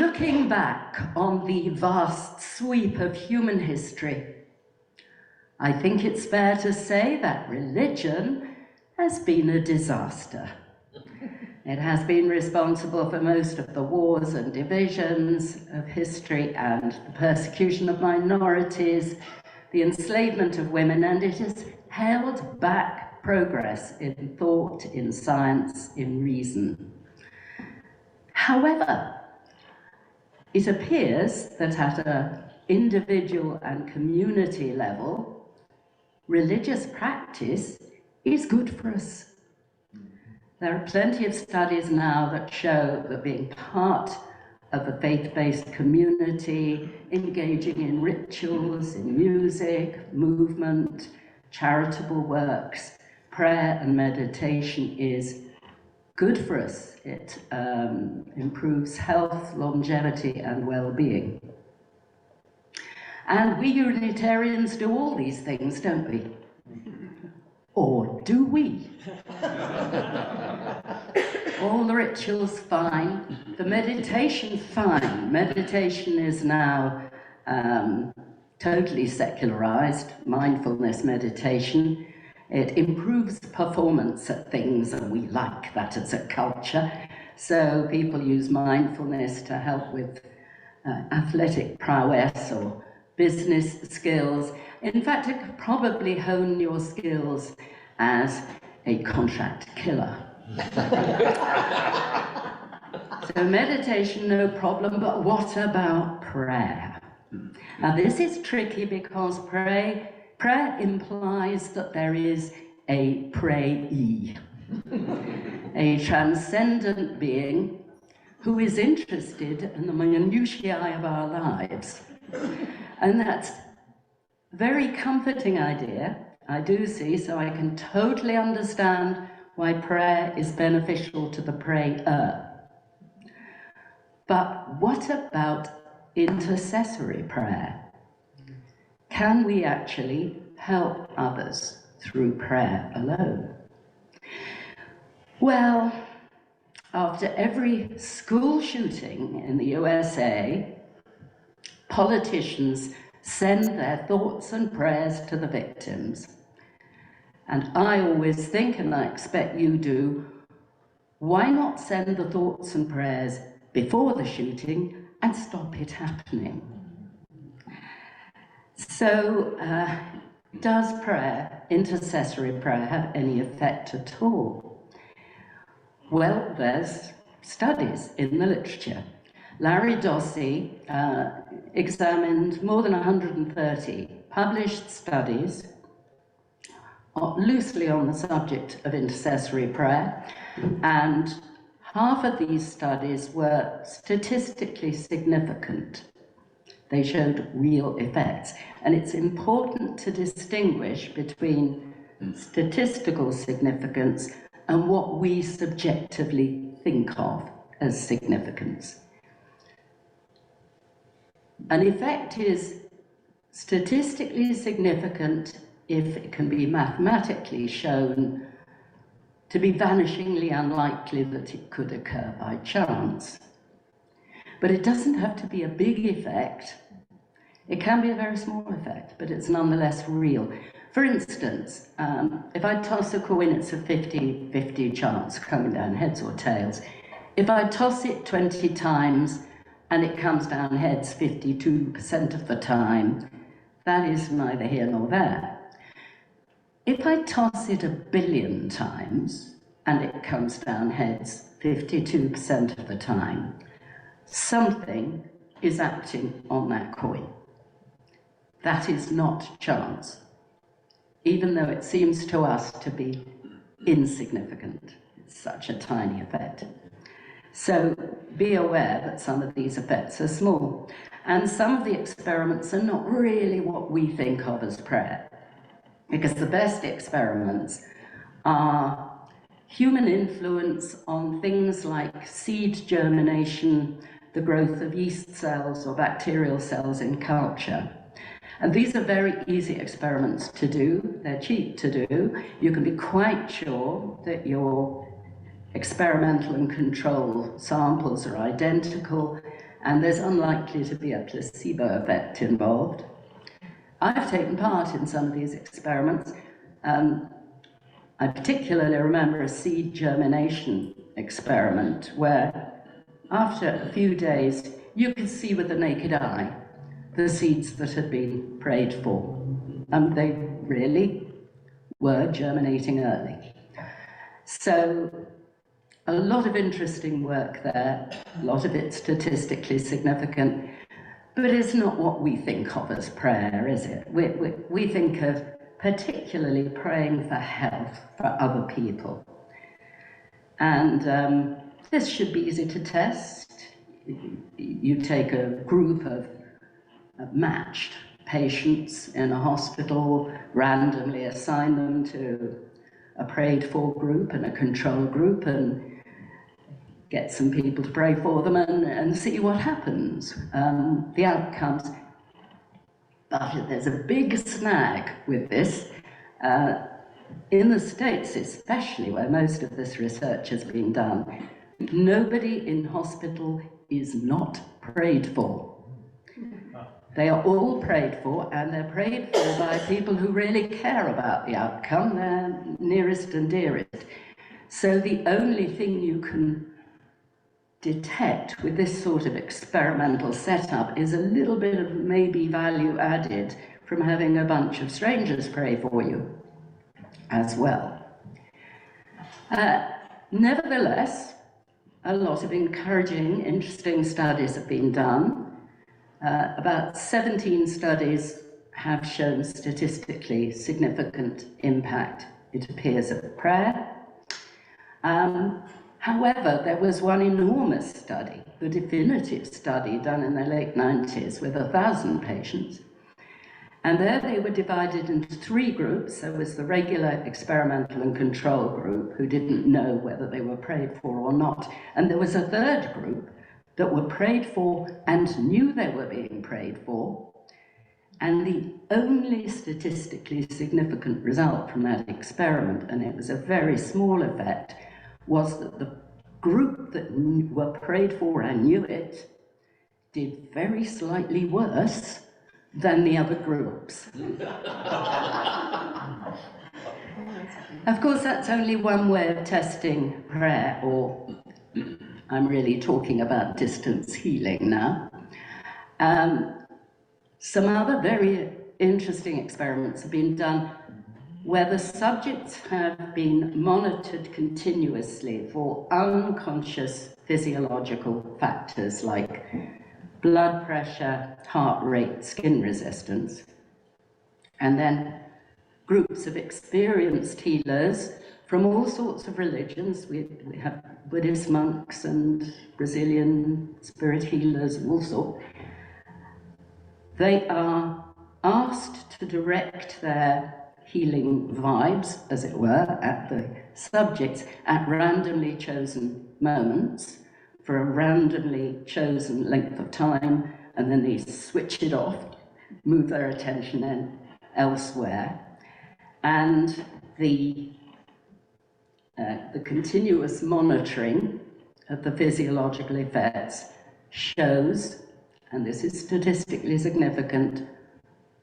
looking back on the vast sweep of human history, I think it's fair to say that religion has been a disaster. It has been responsible for most of the wars and divisions of history and the persecution of minorities, the enslavement of women, and it has held back progress in thought, in science, in reason. However, it appears that at an individual and community level, religious practice is good for us. There are plenty of studies now that show that being part of a faith-based community, engaging in rituals, in music, movement, charitable works, prayer and meditation is good for us. It improves health, longevity, and well-being. And we Unitarians do all these things, don't we? Or do we? All the rituals, fine. The meditation, fine. Meditation is now totally secularized, mindfulness meditation. It improves performance at things, and we like that as a culture. So people use mindfulness to help with athletic prowess or business skills. In fact, it could probably hone your skills as a contract killer. So meditation, no problem, but what about prayer? Now this is tricky because prayer implies that there is a prayee, a transcendent being who is interested in the minutiae of our lives. And that's a very comforting idea, I do see, so I can totally understand why prayer is beneficial to the prayer. But what about intercessory prayer? Can we actually help others through prayer alone? Well, after every school shooting in the USA, politicians send their thoughts and prayers to the victims. And I always think, and I expect you do, why not send the thoughts and prayers before the shooting and stop it happening? So, does prayer, intercessory prayer, have any effect at all? Well, there's studies in the literature. Larry Dossey examined more than 130 published studies loosely on the subject of intercessory prayer, and half of these studies were statistically significant. They showed real effects, and it's important to distinguish between statistical significance and what we subjectively think of as significance. An effect is statistically significant if it can be mathematically shown to be vanishingly unlikely that it could occur by chance. But it doesn't have to be a big effect. It can be a very small effect, but it's nonetheless real. For instance, if I toss a coin, it's a 50-50 chance coming down heads or tails. If I toss it 20 times and it comes down heads 52% of the time, that is neither here nor there. If I toss it 1 billion times and it comes down heads 52% of the time, something is acting on that coin. That is not chance, even though it seems to us to be insignificant. It's such a tiny effect. So be aware that some of these effects are small, and some of the experiments are not really what we think of as prayer, because the best experiments are human influence on things like seed germination, the growth of yeast cells or bacterial cells in culture. And these are very easy experiments to do. They're cheap to do. You can be quite sure that your experimental and control samples are identical. and there's unlikely to be a placebo effect involved. I've taken part in some of these experiments. I particularly remember a seed germination experiment where after a few days you could see with the naked eye the seeds that had been prayed for, and they really were germinating early. So a lot of interesting work there, a lot of it statistically significant, but it's not what we think of as prayer, is it? We think of particularly praying for health for other people. And this should be easy to test. You take a group of matched patients in a hospital, randomly assign them to a prayed for group and a control group, and get some people to pray for them and see what happens, the outcomes. But there's a big snag with this. In the States especially, where most of this research has been done, nobody in hospital is not prayed for. They are all prayed for, and they're prayed for by people who really care about the outcome, their nearest and dearest. So the only thing you can detect with this sort of experimental setup is a little bit of maybe value added from having a bunch of strangers pray for you as well. Nevertheless, a lot of encouraging, interesting studies have been done. About 17 studies have shown statistically significant impact, it appears, of prayer. However, there was one enormous study, the definitive study done in the late 90s with 1,000 patients. And there they were divided into 3 groups. There was the regular experimental and control group who didn't know whether they were prayed for or not. And there was a 3rd group that were prayed for and knew they were being prayed for. And the only statistically significant result from that experiment, and it was a very small effect, was that the group that were prayed for and knew it did very slightly worse than the other groups. Of course, that's only one way of testing prayer, or I'm really talking about distance healing now. Some other very interesting experiments have been done where the subjects have been monitored continuously for unconscious physiological factors like blood pressure, heart rate, skin resistance. And then groups of experienced healers from all sorts of religions. We have Buddhist monks and Brazilian spirit healers and all sorts. They are asked to direct their healing vibes, as it were, at the subjects at randomly chosen moments for a randomly chosen length of time, and then they switch it off, move their attention in elsewhere. And the continuous monitoring of the physiological effects shows, and this is statistically significant,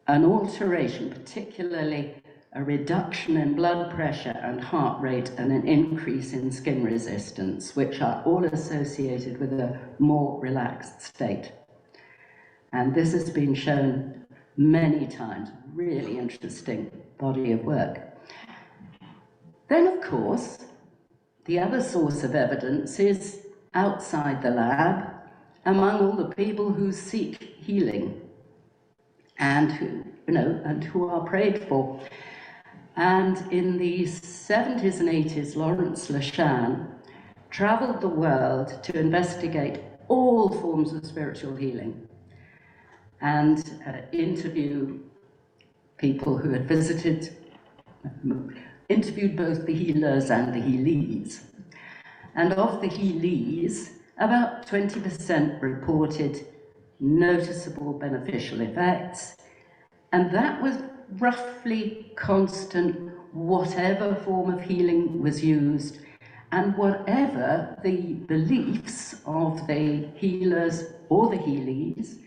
an alteration, particularly a reduction in blood pressure and heart rate and an increase in skin resistance, which are all associated with a more relaxed state. And this has been shown many times, really interesting body of work. Then, of course, the other source of evidence is outside the lab, among all the people who seek healing and who are prayed for. And in the 70s and 80s, Lawrence Lashan traveled the world to investigate all forms of spiritual healing and interview people who had interviewed both the healers and the healees. And of the healees, about 20% reported noticeable beneficial effects, and that was roughly constant whatever form of healing was used, And whatever the beliefs of the healers or the healees,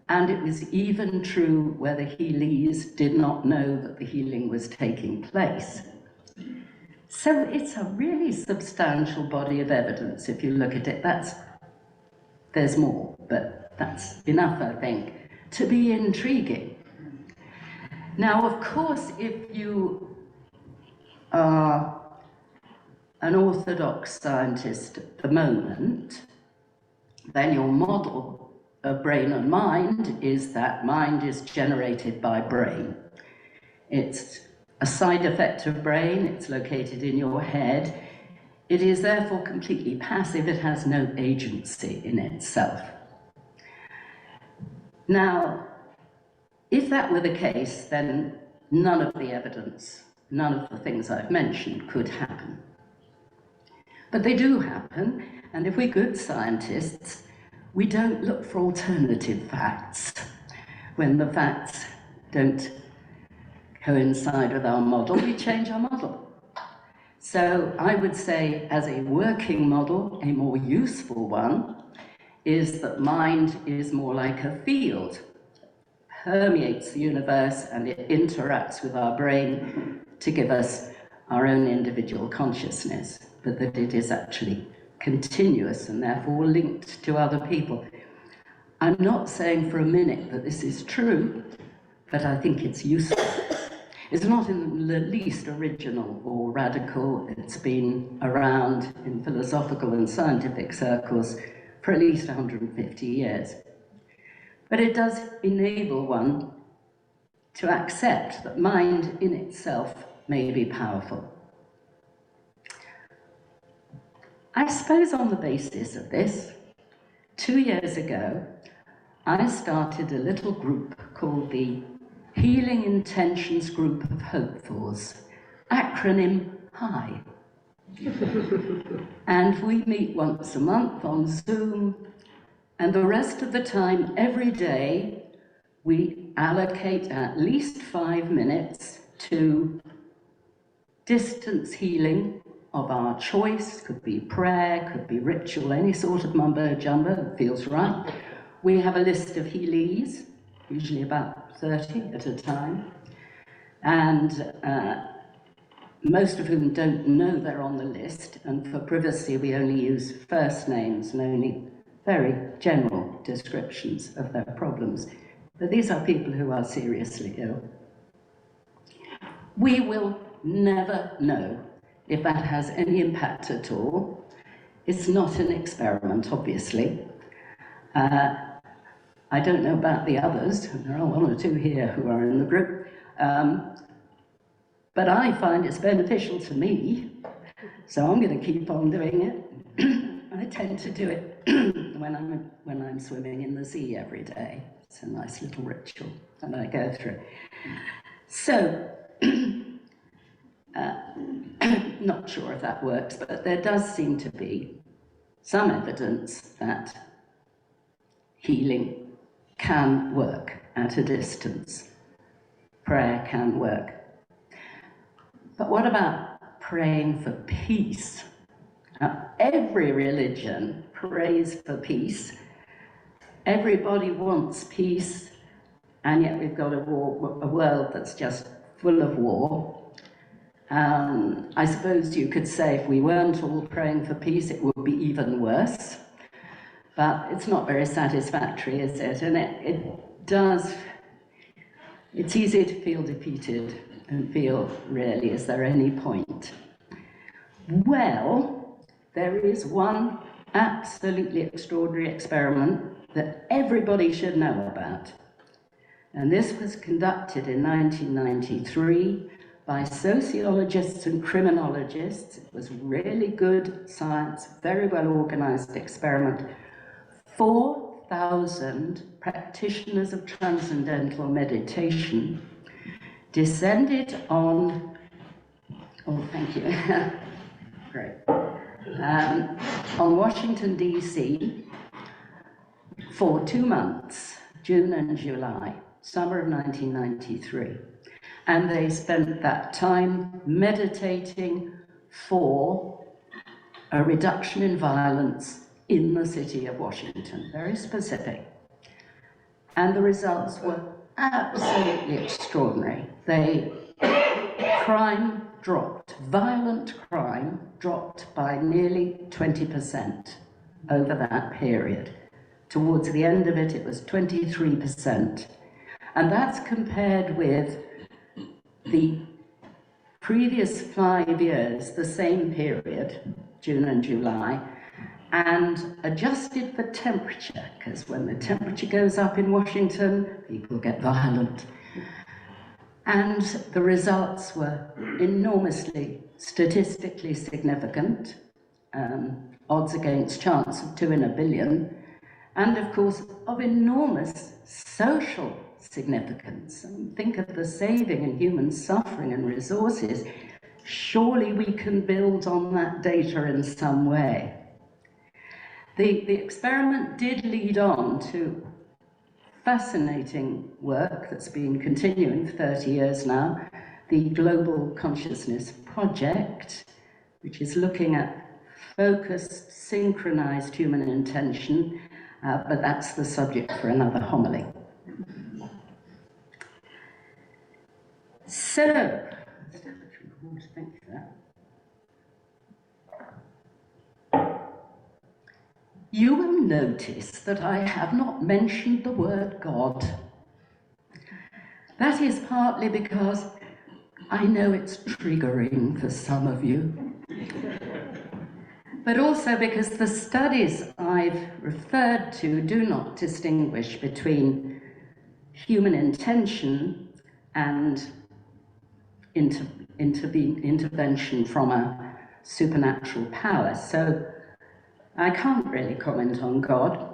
and it was even true where the healees did not know that the healing was taking place. So it's a really substantial body of evidence if you look at it. There's more, but that's enough, I think, to be intriguing. Now, of course, if you are an orthodox scientist at the moment, then your model of brain and mind is that mind is generated by brain. It's a side effect of brain, it's located in your head. It is therefore completely passive, it has no agency in itself. Now, if that were the case, then none of the evidence, none of the things I've mentioned could happen. But they do happen, and if we're good scientists, we don't look for alternative facts when the facts don't coincide with our model, we change our model. So I would say, as a working model, a more useful one is that mind is more like a field, permeates the universe, and it interacts with our brain to give us our own individual consciousness, but that it is actually continuous and therefore linked to other people. I'm not saying for a minute that this is true, but I think it's useful. It's not in the least original or radical. It's been around in philosophical and scientific circles for at least 150 years. But it does enable one to accept that mind in itself may be powerful. I suppose on the basis of this, 2 years ago, I started a little group called the Healing Intentions Group of Hopefuls, acronym HI. And we meet once a month on Zoom, and the rest of the time, every day, we allocate at least 5 minutes to distance healing of our choice. Could be prayer, could be ritual, any sort of mumbo jumbo that feels right. We have a list of healees, usually about 30 at a time, and most of whom don't know they're on the list, and for privacy we only use first names and only very general descriptions of their problems. But these are people who are seriously ill. We will never know if that has any impact at all. It's not an experiment, obviously. I don't know about the others. There are 1 or 2 here who are in the group. But I find it's beneficial to me, so I'm going to keep on doing it. I tend to do it when I'm swimming in the sea every day. It's a nice little ritual that I go through. So, not sure if that works, but there does seem to be some evidence that healing can work at a distance. Prayer can work. But what about praying for peace? Now, every religion prays for peace. Everybody wants peace, and yet we've got a world that's just full of war. I suppose you could say if we weren't all praying for peace, it would be even worse. But it's not very satisfactory, is it? And it's easy to feel defeated and feel, really, is there any point? Well, there is one absolutely extraordinary experiment that everybody should know about. And this was conducted in 1993 by sociologists and criminologists. It was really good science, very well organized experiment. 4,000 practitioners of transcendental meditation descended on, oh, thank you, great, on Washington, D.C. for 2 months, June and July, summer of 1993. And they spent that time meditating for a reduction in violence in the city of Washington, very specific. And the results were absolutely extraordinary. Crime dropped, violent crime dropped by nearly 20% over that period. Towards the end of it, it was 23%. And that's compared with the previous 5 years, the same period, June and July, and adjusted for temperature, because when the temperature goes up in Washington, people get violent. And the results were enormously statistically significant, odds against chance of 2 in a billion, and of course of enormous social significance. And think of the saving in human suffering and resources. Surely we can build on that data in some way. The experiment did lead on to fascinating work that's been continuing for 30 years now, the Global Consciousness Project, which is looking at focused, synchronized human intention, but that's the subject for another homily. So, thank you for that. You will notice that I have not mentioned the word God. That is partly because I know it's triggering for some of you, but also because the studies I've referred to do not distinguish between human intention and intervention from a supernatural power. So I can't really comment on God,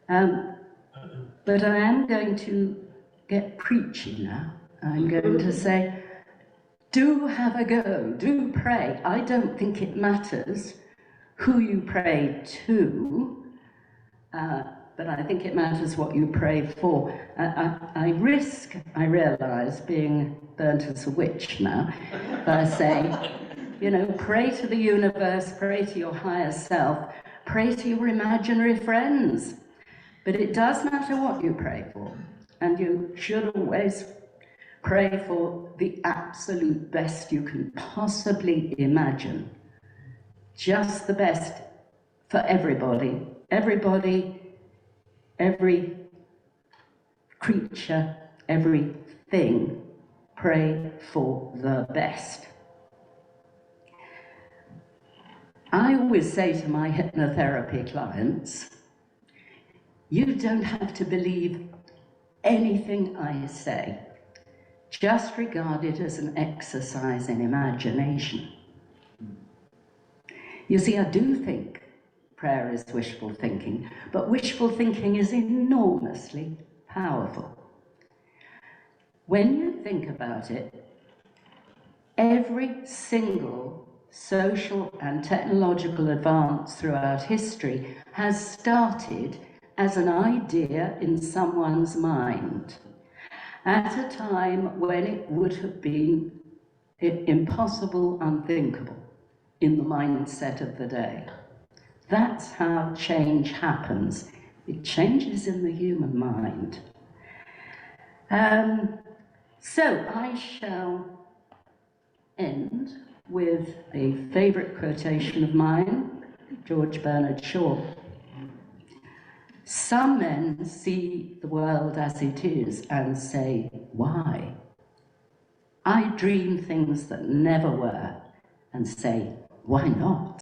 but I am going to get preachy now. I'm going to say, do have a go, do pray. I don't think it matters who you pray to, but I think it matters what you pray for. I realise, being burnt as a witch now, by saying, you know, pray to the universe, pray to your higher self, pray to your imaginary friends. But it does matter what you pray for, and you should always pray for the absolute best you can possibly imagine. Just the best for everybody. Everybody, every creature, everything. Pray for the best. I always say to my hypnotherapy clients, you don't have to believe anything I say. Just regard it as an exercise in imagination. You see, I do think prayer is wishful thinking, but wishful thinking is enormously powerful. When you think about it, every single social and technological advance throughout history has started as an idea in someone's mind at a time when it would have been impossible, unthinkable in the mindset of the day. That's how change happens. It changes in the human mind. So I shall end with a favourite quotation of mine, George Bernard Shaw. Some men see the world as it is and say, why? I dream things that never were and say, why not?